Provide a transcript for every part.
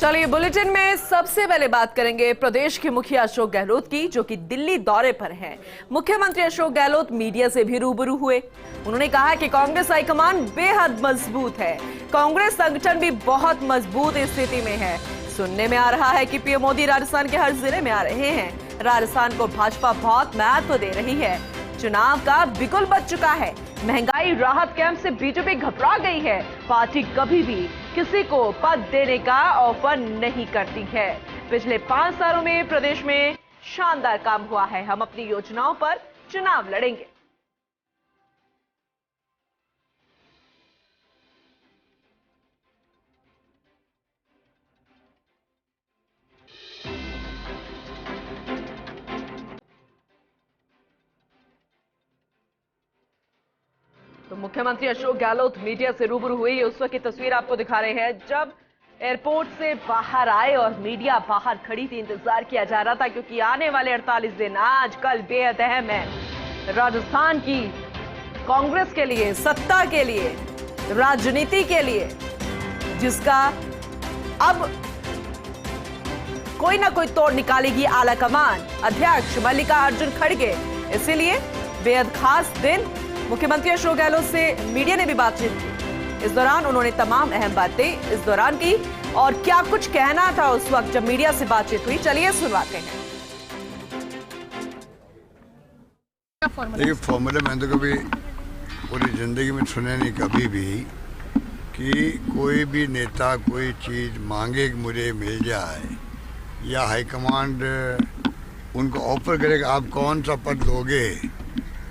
चलिए बुलेटिन में सबसे पहले बात करेंगे प्रदेश के मुखिया अशोक गहलोत की, जो कि दिल्ली दौरे पर हैं। मुख्यमंत्री अशोक गहलोत मीडिया से भी रूबरू हुए। उन्होंने कहा कि कांग्रेस हाईकमान बेहद मजबूत है, कांग्रेस संगठन भी बहुत मजबूत स्थिति में है। सुनने में आ रहा है कि पीएम मोदी राजस्थान के हर जिले में आ रहे हैं। राजस्थान को भाजपा बहुत महत्व दे रही है, चुनाव का बिगुल बज चुका है। महंगाई राहत कैंप से बीजेपी घबरा गई है। पार्टी कभी भी किसी को पद देने का ऑफर नहीं करती है। पिछले 5 सालों में प्रदेश में शानदार काम हुआ है। हम अपनी योजनाओं पर चुनाव लड़ेंगे। तो मुख्यमंत्री अशोक गहलोत मीडिया से रूबरू हुई। उस वक्त की तस्वीर आपको दिखा रहे हैं जब एयरपोर्ट से बाहर आए और मीडिया बाहर खड़ी थी। इंतजार किया जा रहा था क्योंकि आने वाले 48 दिन आज कल बेहद अहम है राजस्थान की कांग्रेस के लिए, सत्ता के लिए, राजनीति के लिए, जिसका अब कोई ना कोई तोड़ निकालेगी आला कमान अध्यक्ष मल्लिकार्जुन खड़गे। इसीलिए बेहद खास दिन। मुख्यमंत्री अशोक गहलोत से मीडिया ने भी बातचीत की। इस दौरान उन्होंने तमाम अहम बातें इस दौरान की और क्या कुछ कहना था उस वक्त जब मीडिया से बातचीत हुई, चलिए सुनवाते हैं। देखिए, फॉर्मूला मैंने तो कभी पूरी जिंदगी में सुने नहीं कभी भी कि कोई भी नेता कोई चीज़ मांगे कि मुझे मिल जाए या हाईकमांड उनको ऑफर करे कि आप कौन सा पद लोगे।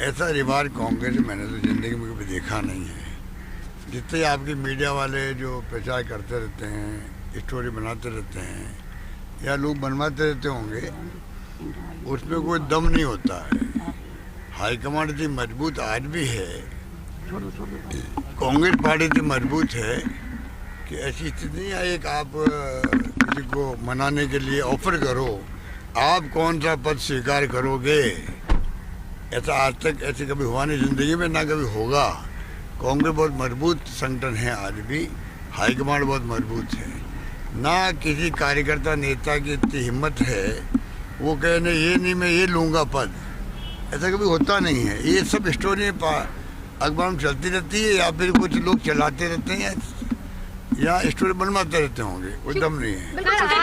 ऐसा रिवाज कांग्रेस में मैंने तो ज़िंदगी में कभी देखा नहीं है। जितने आपके मीडिया वाले जो प्रचार करते रहते हैं, स्टोरी बनाते रहते हैं या लोग बनवाते रहते होंगे, उसमें कोई दम नहीं होता है। हाईकमांड इतनी मजबूत आज भी है, कांग्रेस पार्टी इतनी मजबूत है कि ऐसी स्थिति नहीं आई कि आप किसी को मनाने के लिए ऑफर करो, आप कौन सा पद स्वीकार करोगे। ऐसा आज तक ऐसे कभी हुआ नहीं ज़िंदगी में, ना कभी होगा। कांग्रेस बहुत मजबूत संगठन है आज भी, हाईकमांड बहुत मजबूत है। ना किसी कार्यकर्ता नेता की इतनी हिम्मत है वो कहे नहीं ये नहीं मैं ये लूँगा पद, ऐसा कभी होता नहीं है। ये सब स्टोरी अखबार में चलती रहती है या फिर कुछ लोग चलाते रहते हैं या स्टोरी बनवाते रहते होंगे, कोई दम नहीं है।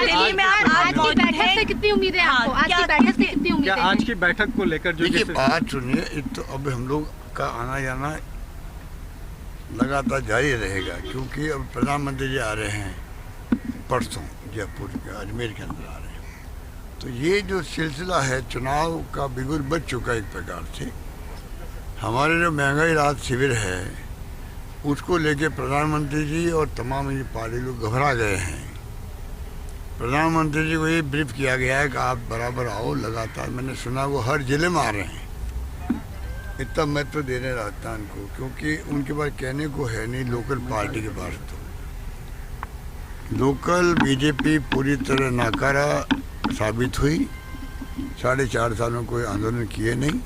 दिल्ली में आज की बैठक से कितनी उम्मीदें हैं आपको? आज की बैठक से कितनी उम्मीदें हैं? आज की बैठक को लेकर जो देखिए, बात सुनिए, तो अब हम लोग का आना जाना लगातार जारी रहेगा क्योंकि अब प्रधानमंत्री जी आ रहे हैं परसों जयपुर के, अजमेर के अंदर आ रहे हैं। तो ये जो सिलसिला है चुनाव का बिगुल बज चुका है एक प्रकार से। हमारे जो महंगाई राहत शिविर है उसको लेके प्रधानमंत्री जी और तमाम ये पार्टी लोग घबरा गए हैं। प्रधानमंत्री जी को ये ब्रीफ किया गया है कि आप बराबर आओ लगातार। मैंने सुना वो हर जिले में आ रहे हैं, इतना महत्व दे रहे हैं राजस्थान को क्योंकि उनके पास कहने को है नहीं लोकल पार्टी के पास। तो लोकल बीजेपी पूरी तरह नाकारा साबित हुई। 4.5 सालों कोई आंदोलन किए नहीं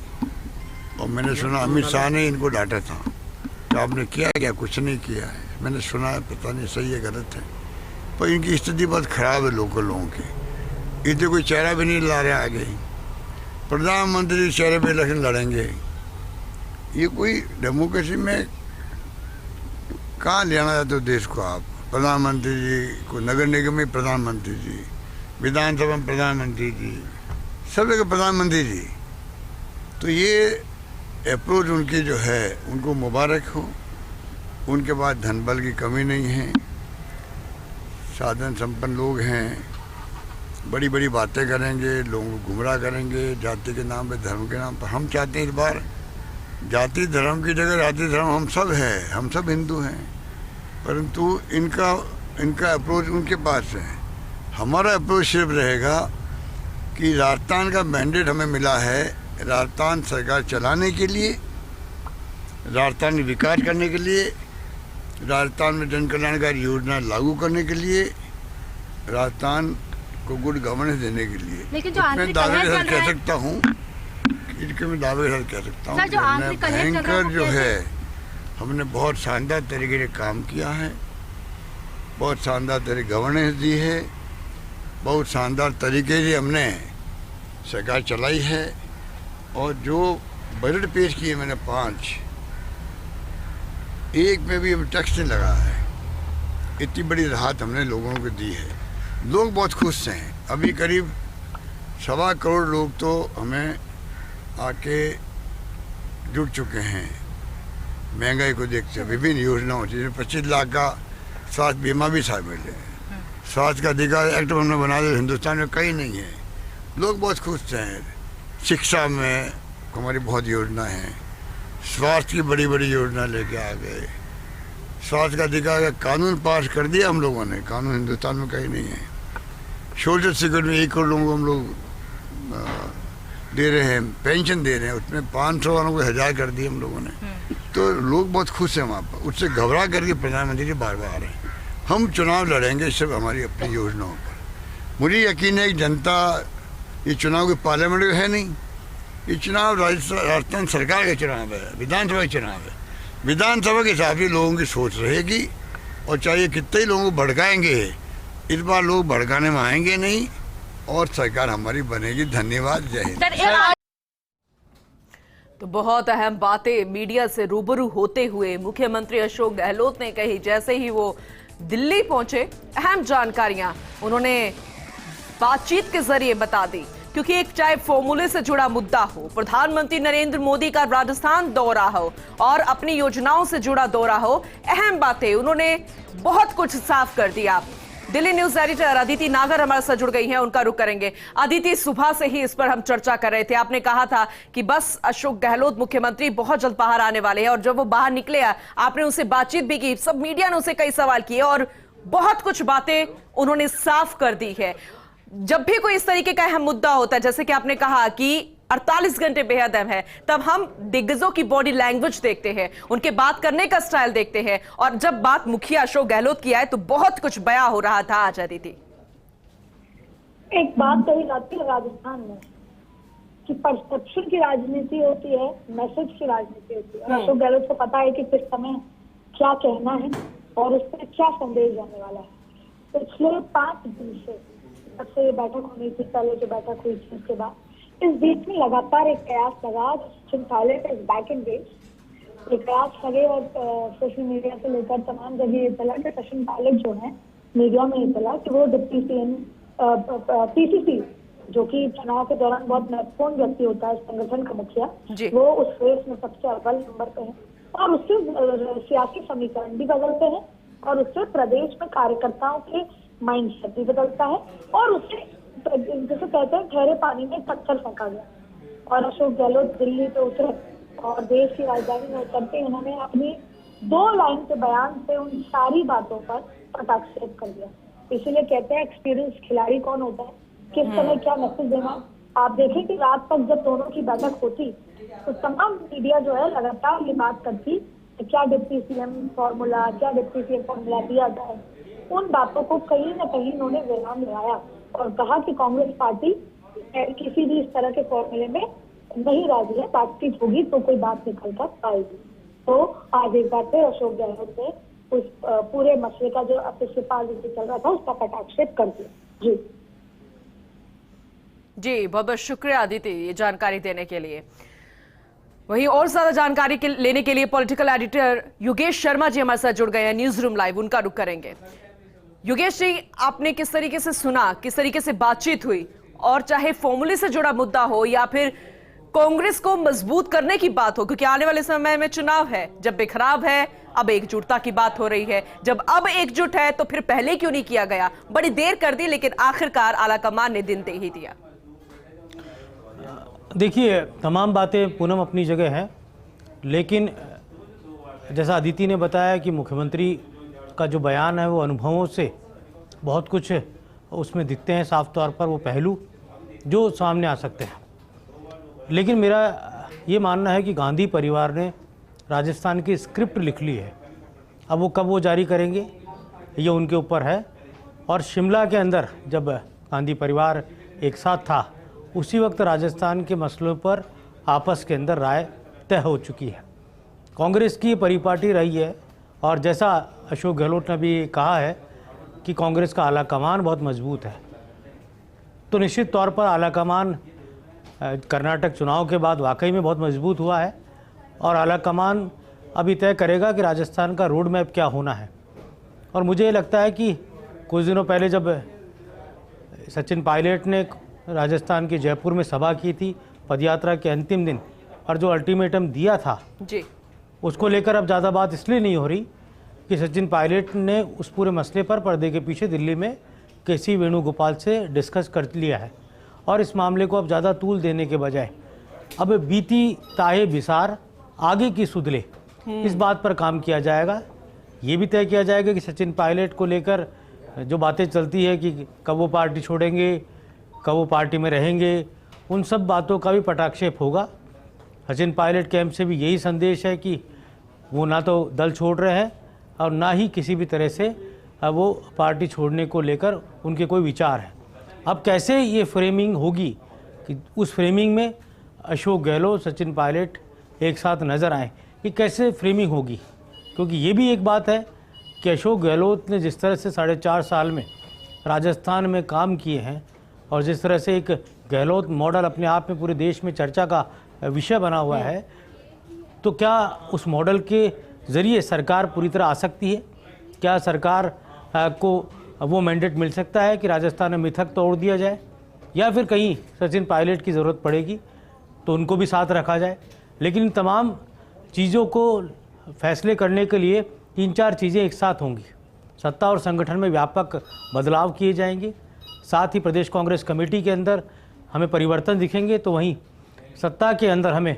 और मैंने सुना अमित शाह ने इनको डांटा था कि आपने किया क्या, कुछ नहीं किया है। मैंने सुना है, पता नहीं सही है गलत है, पर इनकी स्थिति बहुत ख़राब है लोकल लोगों की। इतने कोई चेहरा भी नहीं ला रहे आगे। प्रधानमंत्री चेहरे पे इलेक्शन लड़ेंगे, ये कोई डेमोक्रेसी में कहाँ ले आना चाहते हो देश को आप। प्रधानमंत्री जी को नगर निगम में प्रधानमंत्री जी, विधानसभा में प्रधानमंत्री जी, सब जगह प्रधानमंत्री जी। तो ये अप्रोच उनकी जो है उनको मुबारक हो। उनके पास धन बल की कमी नहीं है, साधन संपन्न लोग हैं, बड़ी बड़ी बातें करेंगे, लोगों को गुमराह करेंगे जाति के नाम पे, धर्म के नाम पर। हम चाहते हैं इस बार जाति धर्म की जगह जाति धर्म हम सब हैं, हम सब हिंदू हैं, परंतु इनका अप्रोच उनके पास है। हमारा अप्रोच सिर्फ रहेगा कि राजस्थान का मैंडेट हमें मिला है राजस्थान सरकार चलाने के लिए, राजस्थान में विकास करने के लिए, राजस्थान में जन कल्याणकारी योजना लागू करने के लिए, राजस्थान को गुड गवर्नेंस देने के लिए। लेकिन जो मैं दावे के साथ कह सकता हूँ, इसके मैं दावे के साथ कह सकता हूँ भयंकर जो है हमने बहुत शानदार तरीके से काम किया है। बहुत शानदार तरीके गवर्नेंस दी है, बहुत शानदार तरीके से हमने सरकार चलाई है। और जो बजट पेश किए मैंने 5, एक में भी टैक्स नहीं लगा है। इतनी बड़ी राहत हमने लोगों को दी है, लोग बहुत खुश हैं। अभी करीब 1.25 करोड़ लोग तो हमें आके जुड़ चुके हैं महंगाई को देखते। विभिन्न योजनाओं जिसमें 25 लाख का स्वास्थ्य बीमा भी शामिल है। स्वास्थ्य का अधिकार एक्ट हमने बना दिया, हिंदुस्तान में कहीं नहीं है। लोग बहुत खुश हैं। शिक्षा में हमारी बहुत योजना है, स्वास्थ्य की बड़ी बड़ी योजना लेके आ गए। स्वास्थ्य का अधिकार का कानून पास कर दिया हम लोगों ने, कानून हिंदुस्तान में कहीं नहीं है। सोशल सिक्योरिटी में 1 करोड़ लोगों को हम लोग दे रहे हैं, पेंशन दे रहे हैं, उसमें 500 वालों को 1000 कर दिए हम लोगों ने। तो लोग बहुत खुश हैं वहाँ पर। उससे घबरा करके प्रधानमंत्री जी बार बार आ रहे हैं। हम चुनाव लड़ेंगे सिर्फ हमारी अपनी योजनाओं पर। मुझे यकीन है कि जनता, ये चुनाव कोई पार्लियामेंट का है नहीं, ये चुनाव राजस्थान सरकार का चुनाव है, विधानसभा का चुनाव है। विधानसभा के हिसाब से लोगों की सोच रहेगी, और चाहे कितने ही लोगों को भड़काएंगे, इस बार लोग भड़काने में आएंगे नहीं और सरकार हमारी बनेगी। धन्यवाद, जय हिंद। तो बहुत अहम बातें मीडिया से रूबरू होते हुए मुख्यमंत्री अशोक गहलोत ने कही। जैसे ही वो दिल्ली पहुंचे, अहम जानकारियां उन्होंने बातचीत के जरिए बता दी। क्योंकि एक चाहे फॉर्मूले से जुड़ा मुद्दा हो, प्रधानमंत्री नरेंद्र मोदी का राजस्थान दौरा हो और अपनी योजनाओं से जुड़ा दौरा हो, अहम बातें उन्होंने बहुत कुछ साफ कर दिया। दिल्ली न्यूज एडिटर अदिति नागर हमारे साथ जुड़ गई हैं, उनका रुख करेंगे। अदिति, सुबह से ही इस पर हम चर्चा कर रहे थे। आपने कहा था कि बस अशोक गहलोत मुख्यमंत्री बहुत जल्द बाहर आने वाले हैं, और जब वो बाहर निकले आपने उनसे बातचीत भी की, सब मीडिया ने उनसे कई सवाल किए और बहुत कुछ बातें उन्होंने साफ कर दी है। जब भी कोई इस तरीके का अहम मुद्दा होता है, जैसे कि आपने कहा कि 48 घंटे बेहद अहम है, तब हम दिग्गजों की बॉडी लैंग्वेज देखते हैं, उनके बात करने का स्टाइल देखते हैं। और जब बात मुखिया अशोक गहलोत की आए तो बहुत कुछ बयां हो रहा था। आज अदिति, एक बात कही जाती है राजस्थान में कि परसेप्शन की राजनीति होती है, मैसेज की राजनीति होती है। और अशोक गहलोत को पता है कि किस समय क्या कहना है और उस पर क्या संदेश जाने वाला है। पिछले 5 दिन से जब से ये बैठक होनी थी, पहले जो बैठक हुई थी उसके बाद, इस बीच में लगातार एक प्रयास लगा Sachin Pilot is back in race. एक प्रयास लगे और सोशल मीडिया से लेकर तमाम जगह ये चला कि सचिन पायलट जो है, मीडिया में ये चला कि वो डिप्टी सीएम पीसीसी, जो कि चुनाव के दौरान बहुत महत्वपूर्ण व्यक्ति होता है संगठन का मुखिया, वो उस रेस में सबसे अव्वल नंबर पे है। और उससे सियासी समीकरण भी बदलते हैं और उससे प्रदेश में कार्यकर्ताओं के माइंडसेट भी बदलता है और उससे जैसे कहते हैं ठहरे पानी में पत्थर फेंका गया। और अशोक गहलोत दिल्ली पे उतरे और देश की राजधानी में उतरते उन्होंने अपनी 2 लाइन के बयान से उन सारी बातों पर हस्ताक्षेप कर दिया। इसीलिए कहते हैं एक्सपीरियंस खिलाड़ी कौन होता है, किस समय क्या मैसेज देना। आप देखें कि रात तक जब दोनों की बैठक होती तो तमाम मीडिया जो है लगातार ये बात करती कि क्या डिप्टी सीएम फॉर्मूला, क्या डिप्टी सीएम फॉर्मूला दिया जाए। उन बातों को कहीं न कहीं उन्होंने विराम लगाया और कहा कि कांग्रेस पार्टी किसी भी इस तरह के फॉर्मूले में नहीं राजी है, बातचीत होगी तो कोई बात निकल कर आएगी। तो आज एक बार फिर अशोक गहलोत ने उस पूरे मसले का जो पिछले 5 दिन से चल रहा था उसका कटाक्षेप कर दिया। जी जी, बहुत बहुत शुक्रिया अदिति ये जानकारी देने के लिए। वहीं और ज्यादा जानकारी लेने के लिए पॉलिटिकल एडिटर योगेश शर्मा जी हमारे साथ जुड़ गए हैं न्यूज रूम लाइव, उनका रुख करेंगे। योगेश जी, आपने किस तरीके से सुना, किस तरीके से बातचीत हुई, और चाहे फॉर्मूले से जुड़ा मुद्दा हो या फिर कांग्रेस को मजबूत करने की बात हो, क्योंकि आने वाले समय में चुनाव है, जब बेखराब है अब एकजुटता की बात हो रही है, जब अब एकजुट है तो फिर पहले क्यों नहीं किया गया? बड़ी देर कर दी लेकिन आखिरकार आलाकमान ने दिन दे ही दिया। देखिए, तमाम बातें पूनम अपनी जगह है, लेकिन जैसा अदिति ने बताया कि मुख्यमंत्री का जो बयान है वो अनुभवों से बहुत कुछ उसमें दिखते हैं, साफ तौर पर वो पहलू जो सामने आ सकते हैं। लेकिन मेरा ये मानना है कि गांधी परिवार ने राजस्थान की स्क्रिप्ट लिख ली है। अब वो कब वो जारी करेंगे ये उनके ऊपर है। और शिमला के अंदर जब गांधी परिवार एक साथ था, उसी वक्त राजस्थान के मसलों पर आपस के अंदर राय तय हो चुकी है। कांग्रेस की परिपाटी रही है और जैसा अशोक गहलोत ने भी कहा है कि कांग्रेस का आला कमान बहुत मजबूत है, तो निश्चित तौर पर आला कमान कर्नाटक चुनाव के बाद वाकई में बहुत मजबूत हुआ है और आला कमान अभी तय करेगा कि राजस्थान का रोड मैप क्या होना है। और मुझे ये लगता है कि कुछ दिनों पहले जब सचिन पायलट ने राजस्थान के जयपुर में सभा की थी पदयात्रा के अंतिम दिन, और जो अल्टीमेटम दिया था जी, उसको लेकर अब ज़्यादा बात इसलिए नहीं हो रही कि सचिन पायलट ने उस पूरे मसले पर पर्दे के पीछे दिल्ली में केसी वेणुगोपाल से डिस्कस कर लिया है और इस मामले को अब ज़्यादा तूल देने के बजाय अब बीती ताहे बिसार आगे की सुधले इस बात पर काम किया जाएगा। ये भी तय किया जाएगा कि सचिन पायलट को लेकर जो बातें चलती है कि कब वो पार्टी छोड़ेंगे, कब वो पार्टी में रहेंगे, उन सब बातों का भी पटाक्षेप होगा। सचिन पायलट कैंप से भी यही संदेश है कि वो ना तो दल छोड़ रहे हैं और ना ही किसी भी तरह से वो पार्टी छोड़ने को लेकर उनके कोई विचार है। अब कैसे ये फ्रेमिंग होगी कि उस फ्रेमिंग में अशोक गहलोत, सचिन पायलट एक साथ नज़र आए, ये कैसे फ्रेमिंग होगी, क्योंकि ये भी एक बात है कि अशोक गहलोत ने जिस तरह से 4.5 साल में राजस्थान में काम किए हैं और जिस तरह से एक गहलोत मॉडल अपने आप में पूरे देश में चर्चा का विषय बना हुआ है, तो क्या उस मॉडल के ज़रिए सरकार पूरी तरह आ सकती है? क्या सरकार को वो मैंडेट मिल सकता है कि राजस्थान में मिथक तोड़ दिया जाए, या फिर कहीं सचिन पायलट की ज़रूरत पड़ेगी तो उनको भी साथ रखा जाए? लेकिन इन तमाम चीज़ों को फैसले करने के लिए 3-4 चीज़ें एक साथ होंगी। सत्ता और संगठन में व्यापक बदलाव किए जाएंगे, साथ ही प्रदेश कांग्रेस कमेटी के अंदर हमें परिवर्तन दिखेंगे, तो वहीं सत्ता के अंदर हमें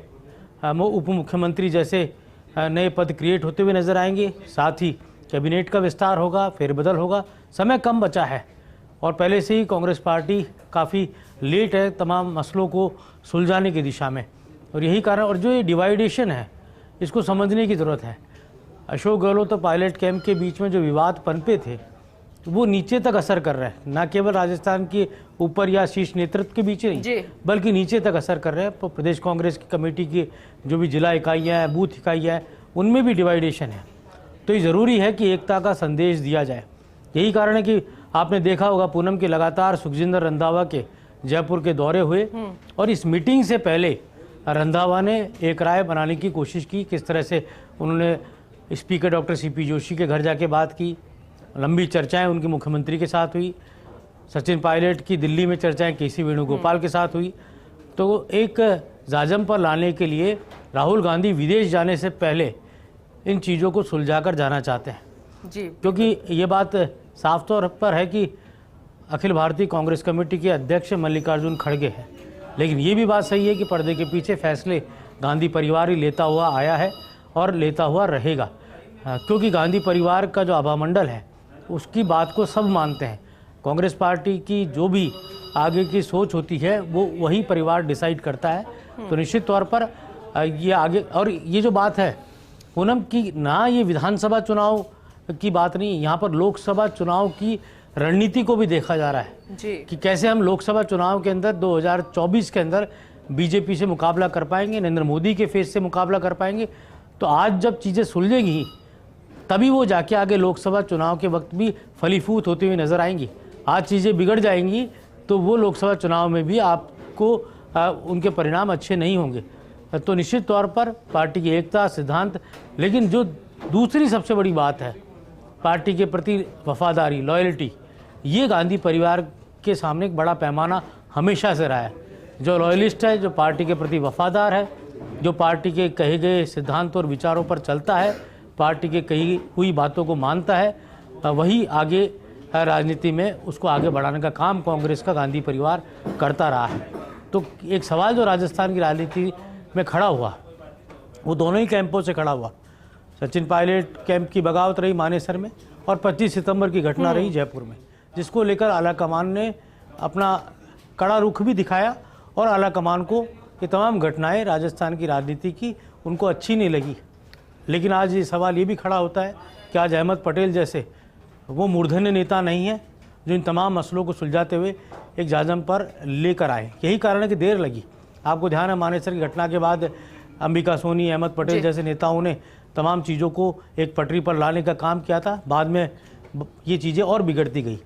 उप मुख्यमंत्री जैसे नए पद क्रिएट होते हुए नज़र आएंगे। साथ ही कैबिनेट का विस्तार होगा, फेरबदल होगा। समय कम बचा है और पहले से ही कांग्रेस पार्टी काफ़ी लेट है तमाम मसलों को सुलझाने की दिशा में, और यही कारण, और जो ये डिवाइडेशन है इसको समझने की ज़रूरत है। अशोक गहलोत और पायलट कैंप के बीच में जो विवाद पनपे थे वो नीचे तक असर कर रहे हैं, ना केवल राजस्थान के ऊपर या शीर्ष नेतृत्व के बीच नहीं, बल्कि नीचे तक असर कर रहे हैं। प्रदेश कांग्रेस की कमेटी की जो भी जिला इकाइयाँ हैं, बूथ इकाइयाँ हैं, उनमें भी डिवाइडेशन है। तो ये ज़रूरी है कि एकता का संदेश दिया जाए। यही कारण है कि आपने देखा होगा पूनम के लगातार सुखजिंदर रंधावा के जयपुर के दौरे हुए, और इस मीटिंग से पहले रंधावा ने एक राय बनाने की कोशिश की। किस तरह से उन्होंने स्पीकर डॉक्टर सीपी जोशी के घर जाके बात की, लंबी चर्चाएं उनकी मुख्यमंत्री के साथ हुई, सचिन पायलट की दिल्ली में चर्चाएं केसी वेणुगोपाल के साथ हुई। तो एक जाजम पर लाने के लिए राहुल गांधी विदेश जाने से पहले इन चीज़ों को सुलझाकर जाना चाहते हैं जी, क्योंकि ये बात साफ तौर पर है कि अखिल भारतीय कांग्रेस कमेटी के अध्यक्ष मल्लिकार्जुन खड़गे हैं, लेकिन ये भी बात सही है कि पर्दे के पीछे फैसले गांधी परिवार ही लेता हुआ आया है और लेता हुआ रहेगा, क्योंकि गांधी परिवार का जो आभामंडल है उसकी बात को सब मानते हैं। कांग्रेस पार्टी की जो भी आगे की सोच होती है वो वही परिवार डिसाइड करता है। तो निश्चित तौर पर ये आगे, और ये जो बात है पूनम की, ना ये विधानसभा चुनाव की बात नहीं, यहाँ पर लोकसभा चुनाव की रणनीति को भी देखा जा रहा है जी, कि कैसे हम लोकसभा चुनाव के अंदर 2024 के अंदर बीजेपी से मुकाबला कर पाएंगे, नरेंद्र मोदी के फेस से मुकाबला कर पाएंगे। तो आज जब चीज़ें सुलझेंगी तभी वो जाके आगे लोकसभा चुनाव के वक्त भी फलीफूत होती हुई नजर आएंगी। आज चीज़ें बिगड़ जाएंगी तो वो लोकसभा चुनाव में भी आपको उनके परिणाम अच्छे नहीं होंगे। तो निश्चित तौर पर पार्टी की एकता, सिद्धांत, लेकिन जो दूसरी सबसे बड़ी बात है पार्टी के प्रति वफादारी, लॉयल्टी, ये गांधी परिवार के सामने एक बड़ा पैमाना हमेशा से रहा है। जो लॉयलिस्ट है, जो पार्टी के प्रति वफादार है, जो पार्टी के कहे गए सिद्धांत और विचारों पर चलता है, पार्टी के कही हुई बातों को मानता है, वही आगे राजनीति में उसको आगे बढ़ाने का काम कांग्रेस का गांधी परिवार करता रहा है। तो एक सवाल जो राजस्थान की राजनीति में खड़ा हुआ वो दोनों ही कैंपों से खड़ा हुआ। सचिन पायलट कैंप की बगावत रही मानेसर में, और 25 सितंबर की घटना रही जयपुर में, जिसको लेकर आला कमान ने अपना कड़ा रुख भी दिखाया, और आला कमान को ये तमाम घटनाएं राजस्थान की राजनीति की उनको अच्छी नहीं लगी। लेकिन आज ये सवाल ये भी खड़ा होता है कि आज अहमद पटेल जैसे वो मूर्धन्य नेता नहीं है जो इन तमाम मसलों को सुलझाते हुए एक जाजम पर लेकर आए। यही कारण है कि देर लगी। आपको ध्यान है मानेसर की घटना के बाद अंबिका सोनी, अहमद पटेल जैसे नेताओं ने तमाम चीज़ों को एक पटरी पर लाने का काम किया था। बाद में ये चीज़ें और बिगड़ती गई।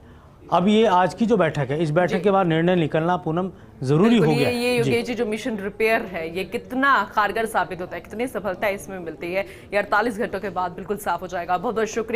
अब ये आज की जो बैठक है, इस बैठक के बाद निर्णय निकलना पूनम जरूरी हो गया। ये योगेश जी, जो मिशन रिपेयर है ये कितना कारगर साबित होता है, कितनी सफलता इसमें मिलती है, ये 48 घंटों के बाद बिल्कुल साफ हो जाएगा। बहुत बहुत शुक्रिया।